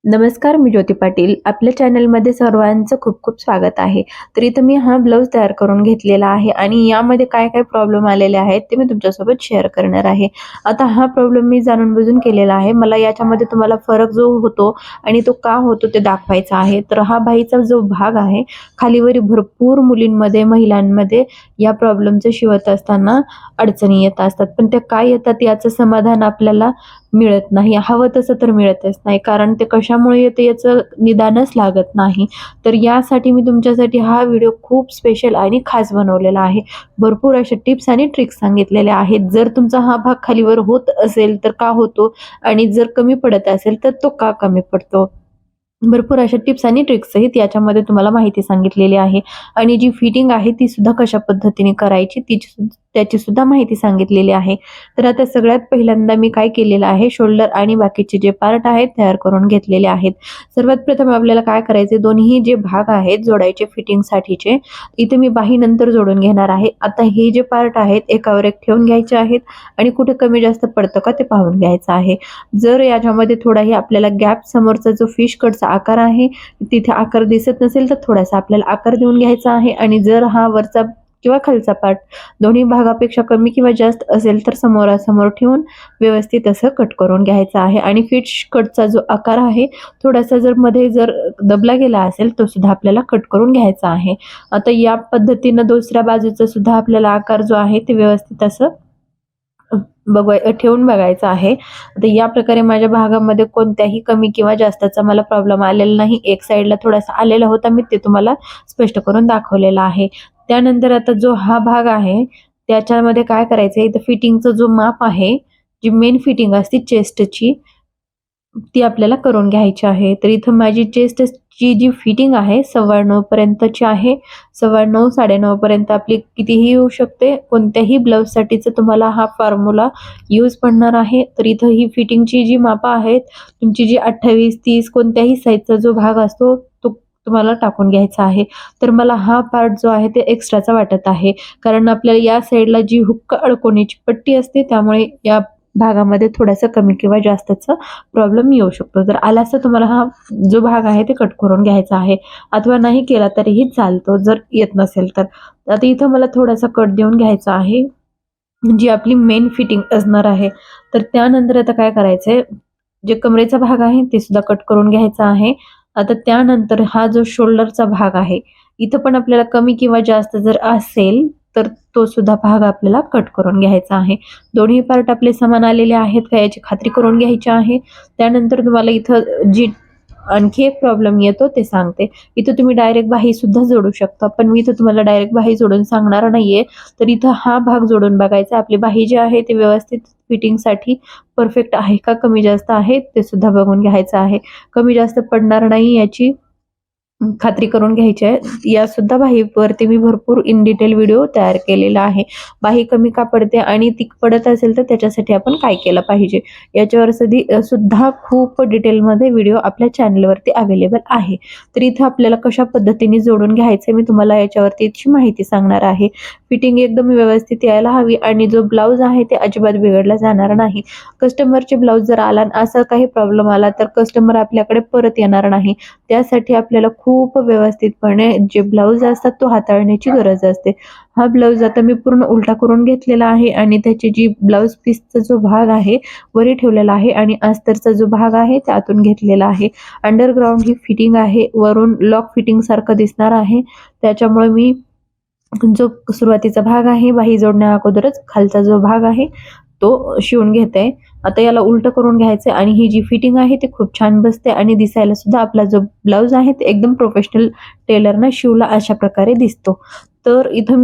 नमस्कार, मी ज्योती पाटील. आपल्या चॅनलमध्ये सर्वांचं खूप खूप स्वागत आहे. तर इथं मी हा ब्लाऊज तयार करून घेतलेला आहे आणि यामध्ये काय काय प्रॉब्लेम आलेले आहेत ते मी तुमच्यासोबत शेअर करणार आहे. आता हा प्रॉब्लेम मी जाणून-बुजून केलेला आहे. मला याच्यामध्ये तुम्हाला फरक जो होतो आणि तो का होतो ते दाखवायचा आहे. तर हा बाहीचा जो भाग आहे, खालीवरी भरपूर मुलींमध्ये, महिलांमध्ये या प्रॉब्लेमचं शिवत असताना अडचणी येत असतात. पण त्या का येतात याचं समाधान आपल्याला मिळत नाही. हवं तसं तर मिळतच नाही. कारण ते कशामुळे येते याचं निदानच लागत नाही. तर यासाठी मी तुमच्यासाठी हा व्हिडिओ खूप स्पेशल आणि खास बनवलेला आहे. भरपूर अशा टिप्स आणि ट्रिक्स सांगितलेल्या आहेत. जर तुमचा हा भाग खालीवर होत असेल तर का होतो? आणि जर कमी पडत असेल तर तो का कमी पडतो? भरपूर अशा टिप्स आणि ट्रिक्स सहित याच्यामध्ये तुम्हाला माहिती सांगितलेली आहे आणि जी फिटिंग आहे ती सुद्धा कशा पद्धतीने करायची त्याची सुद्धा माहिती सांगितलेली आहे. तर आता सगळ्यात पहिल्यांदा मी काय केलेलं आहे, शोल्डर आणि बाकीचे जे पार्ट आहेत तयार करून घेतलेले आहेत. सर्वात प्रथम आपल्याला काय करायचे, दोन्ही जे भाग आहेत जोडायचे फिटिंगसाठीचे, इथे मी बाही नंतर जोडून घेणार आहे. आता हे जे पार्ट आहेत एकावर एक ठेवून घ्यायचे आहेत आणि कुठे कमी जास्त पडतं का ते पाहून घ्यायचं आहे. जर याच्यामध्ये थोडाही आपल्याला गॅप, समोरचा जो फिश कटचा आकार आहे तिथे आकार दिसत नसेल तर थोडासा आपल्याला आकार देऊन घ्यायचा आहे आणि जर हा वरचा किंवा खालचा पार्ट दोन्ही भागापेक्षा कमी किंवा जास्त असेल तर समोरासमोर ठेवून व्यवस्थित असं कट करून घ्यायचं आहे. आणि फिश कटचा जो आकार आहे थोडासा जर मध्ये जर दबला गेला असेल तो सुद्धा आपल्याला कट करून घ्यायचा आहे. आता या पद्धतीनं दुसऱ्या बाजूचा सुद्धा आपल्याला आकार जो आहे ते व्यवस्थित असं ठेवून बघायचं आहे. तर या प्रकारे माझ्या भागामध्ये कोणत्याही कमी किंवा जास्तचा मला प्रॉब्लेम आलेला नाही. एक साईडला थोडासा आलेला होता, मी ते तुम्हाला स्पष्ट करून दाखवलेला आहे. त्यानंतर आता जो हा भाग आहे त्याच्यामध्ये काय करायचं आहे, इथं फिटिंगचं जो माप आहे, जी मेन फिटिंग असते चेस्टची ती आपल्याला करून घ्यायची आहे. तर इथं माझी चेस्टची जी फिटिंग आहे 9.25 पर्यंतची आहे. 9.25 9.5 पर्यंत आपली कितीही येऊ शकते. कोणत्याही ब्लाऊजसाठीचं तुम्हाला हा फॉर्म्युला यूज पडणार आहे. तर इथं ही फिटिंगची जी मापं आहेत, तुमची जी 28 30 कोणत्याही साईजचा जो भाग असतो तो तुम्हाला टाकून घ्यायचा आहे. तर मला हा पार्ट जो आहे ते एक्स्ट्राचा वाटत आहे. कारण आपल्याला या साईडला जी हुक्क अडकवण्याची पट्टी असते त्यामुळे या भागामध्ये थोडासा कमी किंवा जास्तचा प्रॉब्लेम येऊ शकतो. जर आलाच तर तुम्हाला हा जो भाग आहे ते कट करून घ्यायचा आहे अथवा नाही केला तरीही चालतो जर येत नसेल तर. आता इथं मला थोडासा कट देऊन घ्यायचा आहे, जी आपली मेन फिटिंग असणार आहे. तर त्यानंतर आता काय करायचंय, जे कमरेचा भाग आहे ते सुद्धा कट करून घ्यायचा आहे. आता त्यानंतर हा जो शोल्डरचा भाग आहे, इथं पण आपल्याला कमी किंवा जास्त जर असेल तर तो सुद्धा भाग आपल्याला कट करून घ्यायचा आहे. दोन्ही पार्ट आपले समान आलेले आहेत का याची खात्री करून घ्यायची आहे. त्यानंतर तुम्हाला इथं जी आणखी एक प्रॉब्लेम येतो ते सांगते. इथं तुम्ही डायरेक्ट बाही सुद्धा जोडू शकता, पण मी इथं तुम्हाला डायरेक्ट बाही जोडून सांगणार नाहीये. तर इथं हा भाग जोडून बघायचा. आपली बाही जी आहे ते व्यवस्थित फिटिंगसाठी परफेक्ट आहे का कमी जास्त आहे ते सुद्धा बघून घ्यायचं आहे. कमी जास्त पडणार नाही याची खात्री करून घ्यायची आहे. या सुद्धा बाहीवरती मी भरपूर इन डिटेल व्हिडिओ तयार केलेला आहे. बाही कमी का पडते आणि ती पडत असेल तर त्याच्यासाठी आपण काय केलं पाहिजे याच्यावर सुद्धा खूप डिटेलमध्ये व्हिडिओ आपल्या चॅनलवरती अवेलेबल आहे. तर इथं आपल्याला कशा पद्धतीने जोडून घ्यायचं मी तुम्हाला याच्यावरती माहिती सांगणार आहे. फिटिंग एकदम व्यवस्थित यायला हवी आणि जो ब्लाऊज आहे ते अजिबात बिघडला जाणार नाही. कस्टमरचे ब्लाऊज जर आला आणि असा काही प्रॉब्लेम आला तर कस्टमर आपल्याकडे परत येणार नाही. त्यासाठी आपल्याला खूप व्यवस्थितपणे जे ब्लाऊज असतात तो हाताळण्याची गरज असते. हा ब्लाऊज आता मी पूर्ण उलटा करून घेतलेला आहे आणि त्याची जी ब्लाऊज पीसचा जो भाग आहे वरी ठेवलेला आहे आणि अस्तरचा जो भाग आहे त्यातून घेतलेला आहे. अंडरग्राऊंड ही फिटिंग आहे, वरून लॉक फिटिंग सारखं दिसणार आहे. त्याच्यामुळे मी जो सुरुवातीचा भाग आहे बाही जोडण्या अगोदरच खालचा जो भाग आहे तो शिवून घेते. आता याला उलट करून घ्यायचं आणि ही जी फिटिंग आहे ती खूप छान बसते आणि दिसायला सुद्धा आपला जो ब्लाऊज आहे ते एकदम प्रोफेशनल टेलरनं शिवला अशा प्रकारे दिसतो. तर इथं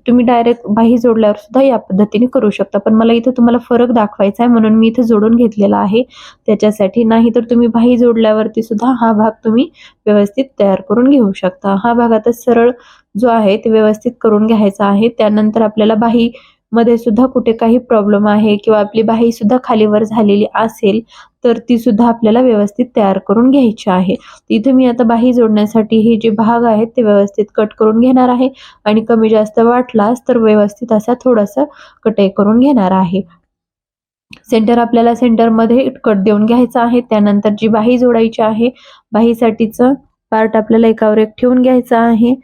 तुम्ही डायरेक्ट बाही जोडल्यावर सुद्धा या पद्धतीने करू शकता. पण मला इथं तुम्हाला फरक दाखवायचा आहे म्हणून मी इथं जोडून घेतलेला आहे त्याच्यासाठी. नाही तर तुम्ही बाही जोडल्यावरती सुद्धा हा भाग तुम्ही व्यवस्थित तयार करून घेऊ शकता. हा भाग आता सरळ जो आहे ते व्यवस्थित करून घ्यायचा आहे. त्यानंतर आपल्याला बाही मध्ये सुद्धा कुठे काही प्रॉब्लेम आहे किंवा आपली बाही सुद्धा खालीवर झालेली असेल तर ती सुद्धा आपल्याला व्यवस्थित तयार करून घ्यायची आहे. इथे मी आता बाही जोडण्यासाठी हे जे भाग आहेत ते व्यवस्थित कट करून घेणार आहे आणि कमी जास्त वाटलास तर व्यवस्थित असा थोडासा कटाई करून घेणार आहे. सेंटर आपल्याला सेंटरमध्ये कट देऊन घ्यायचा आहे. त्यानंतर जी बाही जोडायची आहे, बाहीसाठीचं पार्ट आपल्याला एकावर एक ठेवून घ्यायचा आहे.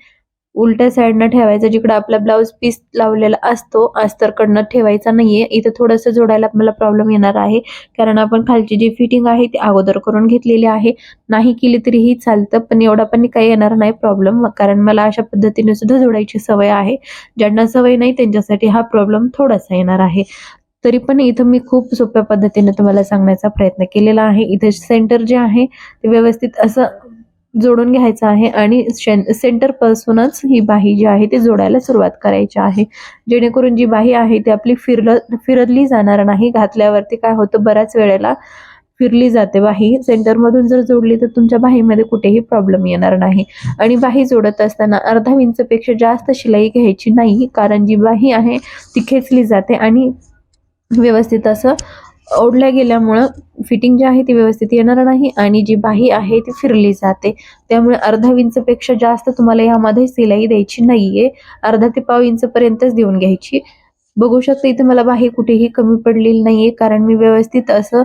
उलट्या साईडनं ठेवायचं, जिकडं आपला ब्लाऊज पीस लावलेला असतो अस्तरकडनं ठेवायचा नाहीये. इथं थोडंसं जोडायला मला प्रॉब्लेम येणार आहे, कारण आपण खालची जी फिटिंग आहे ती अगोदर करून घेतलेली आहे. नाही केली तरीही चालतं, पण एवढा पण काही येणार नाही प्रॉब्लेम, कारण मला अशा पद्धतीने सुद्धा जोडायची सवय आहे. ज्यांना सवय नाही त्यांच्यासाठी हा प्रॉब्लेम थोडासा येणार आहे. तरी पण इथं मी खूप सोप्या पद्धतीने तुम्हाला सांगण्याचा प्रयत्न केलेला आहे. इथे सेंटर जे आहे ते व्यवस्थित असं जोडून घ्यायचं आहे आणि सेंटर पासूनच ही बाही जी आहे ती जोडायला सुरुवात करायची आहे, जेणेकरून जी बाही आहे ती आपली फिरली जाणार नाही. घातल्यावरती काय होतं, बऱ्याच वेळेला फिरली जाते बाही. सेंटरमधून जर जोडली तर तुमच्या बाहीमध्ये कुठेही प्रॉब्लेम येणार नाही. आणि बाही जोडत असताना अर्धा इंचपेक्षा जास्त शिलाई घ्यायची नाही, कारण जी बाही आहे ती खेचली जाते आणि व्यवस्थित असं ओढल्या गेल्यामुळं फिटिंग जी आहे ती व्यवस्थित येणार नाही आणि जी बाही आहे ती फिरली जाते. त्यामुळे अर्धा इंचपेक्षा जास्त तुम्हाला यामध्ये शिलाई द्यायची नाहीये. अर्धा ते पाव इंचपर्यंतच देऊन घ्यायची. बघू शकता इथे मला बाही कुठेही कमी पडलेली नाहीये, कारण मी व्यवस्थित असं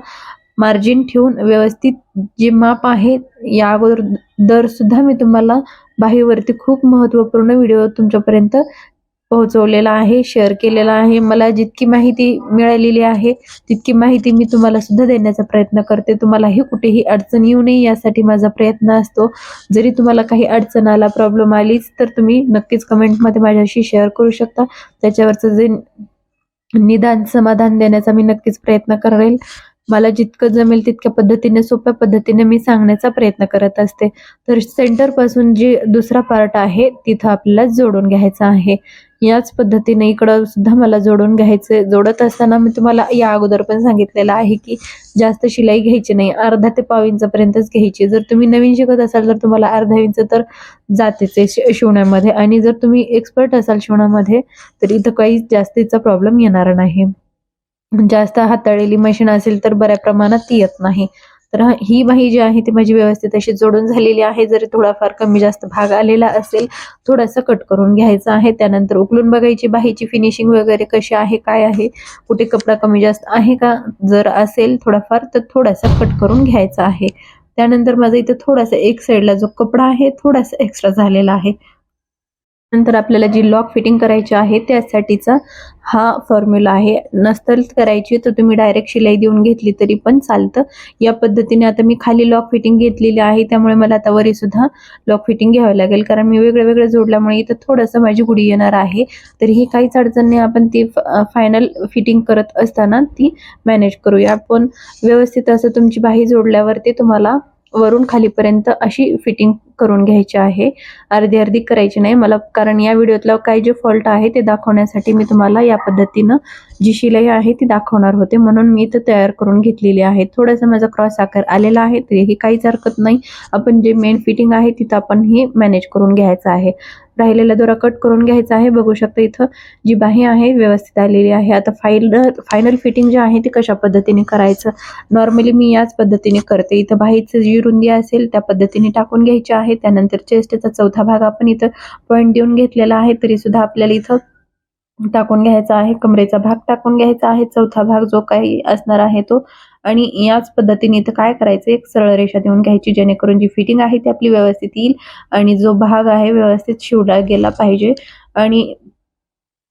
मार्जिन ठेवून व्यवस्थित जे माप आहे या अगोदर दर सुद्धा मी तुम्हाला बाहीवरती खूप महत्त्वपूर्ण व्हिडिओ तुमच्यापर्यंत पोहोचवलेला आहे, शेअर केलेला आहे. मला जितकी माहिती मिळालेली आहे तितकी माहिती मी तुम्हाला सुद्धा देण्याचा प्रयत्न करते. तुम्हालाही कुठेही अडचण येऊ नये यासाठी माझा प्रयत्न असतो. जरी तुम्हाला काही अडचण आला, प्रॉब्लेम आलीच तर तुम्ही नक्कीच कमेंटमध्ये माझ्याशी शेअर करू शकता. त्याच्यावरचं जे निदान समाधान देण्याचा मी नक्कीच प्रयत्न करेल. मला जितकं जमेल तितक्या पद्धतीने, सोप्या पद्धतीने मी सांगण्याचा प्रयत्न करत असते. तर सेंटरपासून जे दुसरा पार्ट आहे तिथं आपल्याला जोडून घ्यायचा आहे. याच पद्धतीने इकडं सुद्धा मला जोडून घ्यायचं. जोडत असताना मी तुम्हाला या अगोदर पण सांगितलेलं आहे की जास्त शिलाई घ्यायची नाही, अर्धा ते पाव इंचपर्यंतच घ्यायची. जर तुम्ही नवीन शिकत असाल तर तुम्हाला अर्धा इंच तर जातेच आहे शिवण्यामध्ये, आणि जर तुम्ही एक्सपर्ट असाल शिवण्यामध्ये तर इथं काही जास्तीचा प्रॉब्लेम येणार नाही. जास्त हाताळलेली मशीन असेल तर बऱ्या प्रमाणात ती येत नाही. तर ही बाही जी आहे ती माझी व्यवस्थित अशी जोडून झालेली आहे. जरी थोडाफार कमी जास्त भाग आलेला असेल, थोडासा कट करून घ्यायचा आहे. त्यानंतर उकलून बघायची बाहीची फिनिशिंग वगैरे कशी आहे, काय आहे, कुठे कपडा कमी जास्त आहे का. जर असेल थोडाफार तर थोडासा कट करून घ्यायचा आहे. त्यानंतर माझा इथे थोडासा एक साईडला जो कपडा आहे थोडासा एक्स्ट्रा झालेला आहे. नंतर आपल्याला जी लॉक फिटिंग करायची आहे त्यासाठीचा हा फॉर्म्युला आहे. नसेल करायची तर तुम्ही डायरेक्ट शिलाई देऊन घेतली तरी पण चालतं. या पद्धतीने आता मी खाली लॉक फिटिंग घेतलेली आहे, त्यामुळे मला आता वरी सुद्धा लॉक फिटिंग घ्यावं लागेल, कारण मी वेगळं जोडल्यामुळे इथं थोडंसं माझी गुढी येणार आहे. तरीही काहीच अडचण नाही. आपण ती फायनल फिटिंग करत असताना ती मॅनेज करूया. आपण व्यवस्थित असं तुमची बाही जोडल्यावरती तुम्हाला वरून खालीपर्यंत अशी फिटिंग करून घ्यायची आहे. अर्धी करायची नाही मला, कारण या व्हिडिओतला काही जे फॉल्ट आहे ते दाखवण्यासाठी मी तुम्हाला या पद्धतीनं जी शिलाई आहे ती दाखवणार होते, म्हणून मी इथं तयार करून घेतलेली आहे. थोडासा माझा क्रॉस आकार आलेला आहे तरीही काहीच हरकत नाही. आपण जे मेन फिटिंग आहे तिथं आपण हे मॅनेज करून घ्यायचं आहे. राहिलेला दोरा कट करून घ्यायचा आहे. बघू शकता इथं जी बाही आहे व्यवस्थित आलेली आहे. आता फायनल फिटिंग जी आहे ती कशा पद्धतीने करायचं, नॉर्मली मी याच पद्धतीने करते. इथं बाहीची जी रुंदी असेल त्या पद्धतीने टाकून घ्यायची आहे. त्यानंतर चेस्टचा चौथा भाग आपण इथं पॉईंट देऊन घेतलेला आहे, तरी सुद्धा आपल्याला इथं टाकून घ्यायचा आहे. कमरेचा भाग टाकून घ्यायचा आहे, चौथा भाग जो काही असणार आहे तो. आणि याच पद्धतीने इथं काय करायचं, एक सरळ रेषा देऊन घ्यायची, जेणेकरून जी फिटिंग आहे ती आपली व्यवस्थित येईल आणि जो भाग आहे व्यवस्थित शिवला गेला पाहिजे. आणि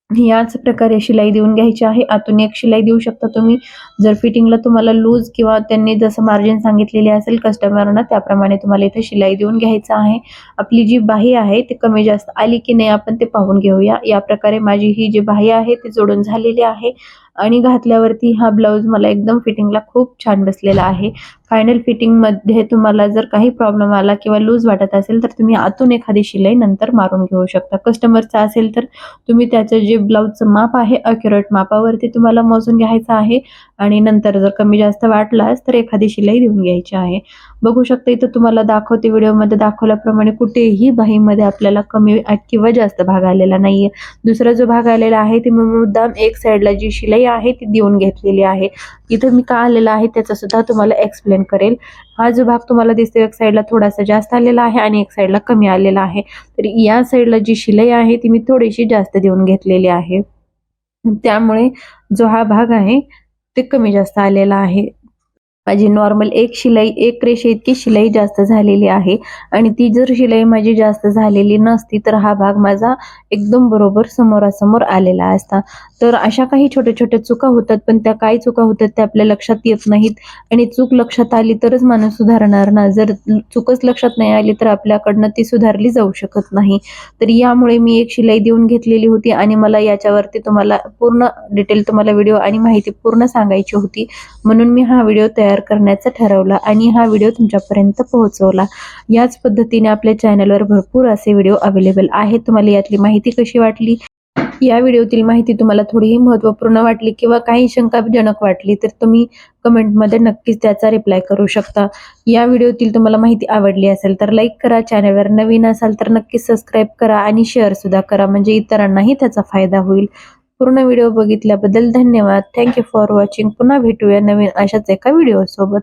याच प्रकारे शिलाई देऊन घ्यायची आहे. आतून एक शिलाई देऊ शकता तुम्ही. जर फिटिंगला तुम्हाला लूज किंवा त्यांनी जसं मार्जिन सांगितलेले असेल कस्टमरना त्याप्रमाणे तुम्हाला इथे शिलाई देऊन घ्यायचं आहे. आपली जी बाही आहे ती कमी जास्त आली की नाही आपण ते पाहून घेऊया. या प्रकारे माझी ही जी बाही आहे ती जोडून झालेली आहे आणि घातल्यावरती हा ब्लाऊज मला एकदम फिटिंगला खूप छान बसलेला आहे. फायनल फिटिंगमध्ये तुम्हाला जर काही प्रॉब्लेम आला किंवा लूज वाटत असेल तर तुम्ही आतून एखादी शिलाई नंतर मारून घेऊ शकता. कस्टमरचा असेल तर तुम्ही त्याचं जे ब्लाऊजचं माप आहे अॅक्युरेट मापावरती तुम्हाला मोजून घ्यायचं आहे आणि नंतर जर कमी जास्त वाटलाच तर एखादी शिलाई देऊन घ्यायची आहे. बघू शकता इथं तुम्हाला दाखवते, व्हिडिओमध्ये दाखवल्याप्रमाणे कुठेही बाहीमध्ये आपल्याला कमी किंवा जास्त भाग आलेला नाहीये. दुसरा जो भाग आलेला आहे ते मी मुद्दाम एक साईडला जी शिलाई आहे ती देऊन घेतलेली आहे. इथं मी का आलेला आहे त्याचा सुद्धा तुम्हाला एक्सप्लेन करेल. हा जो भाग तुम्हाला दिसतो एक साईडला थोडासा जास्त आलेला आहे आणि एक साईडला कमी आलेला आहे, तर या साईडला जी शिलाई आहे ती मी थोडीशी जास्त देऊन घेतलेली आहे. त्यामुळे जो हा भाग आहे ते कमी जास्त आलेलं आहे. माझी नॉर्मल एक शिलाई, एक रेषे इतकी शिलाई जास्त झालेली आहे आणि ती जर शिलाई माझी जास्त झालेली नसती तर हा भाग माझा एकदम बरोबर समोरासमोर आलेला असता. तर अशा काही छोट्या-छोट्या चुका होतात, पण त्या काय चुका होतात त्या आपल्या लक्षात येत नाहीत आणि चूक लक्षात आली तरच माणूस सुधारणार ना. जर चूकच लक्षात नाही आली तर आपल्याकडनं ती सुधारली जाऊ शकत नाही. तर यामुळे मी एक शिलाई देऊन घेतलेली होती आणि मला याच्यावरती तुम्हाला पूर्ण डिटेल तुम्हाला व्हिडिओ आणि माहिती पूर्ण सांगायची होती. म्हणून मी हा व्हिडिओ तयार करण्याचं ठरवलं आणि हा व्हिडिओ तुमच्यापर्यंत पोहोचवला. याच पद्धतीने आपल्या चॅनलवर भरपूर असे व्हिडिओ अवेलेबल आहेत. तुम्हाला यातली माहिती कशी वाटली? या व्हिडिओतील माहिती तुम्हाला थोडीही महत्त्वपूर्ण वाटली किंवा काही शंकाजनक वाटली तर तुम्ही कमेंटमध्ये नक्कीच त्याचा रिप्लाय करू शकता. या व्हिडिओतील तुम्हाला माहिती आवडली असेल तर लाईक करा, चॅनलवर नवीन असाल तर नक्कीच सबस्क्राईब करा आणि शेअरसुद्धा करा म्हणजे इतरांनाही त्याचा फायदा होईल. पूर्ण व्हिडिओ बघितल्याबद्दल धन्यवाद. Thank you for watching. पुन्हा भेटूया नवीन अशाच एका व्हिडिओसोबत.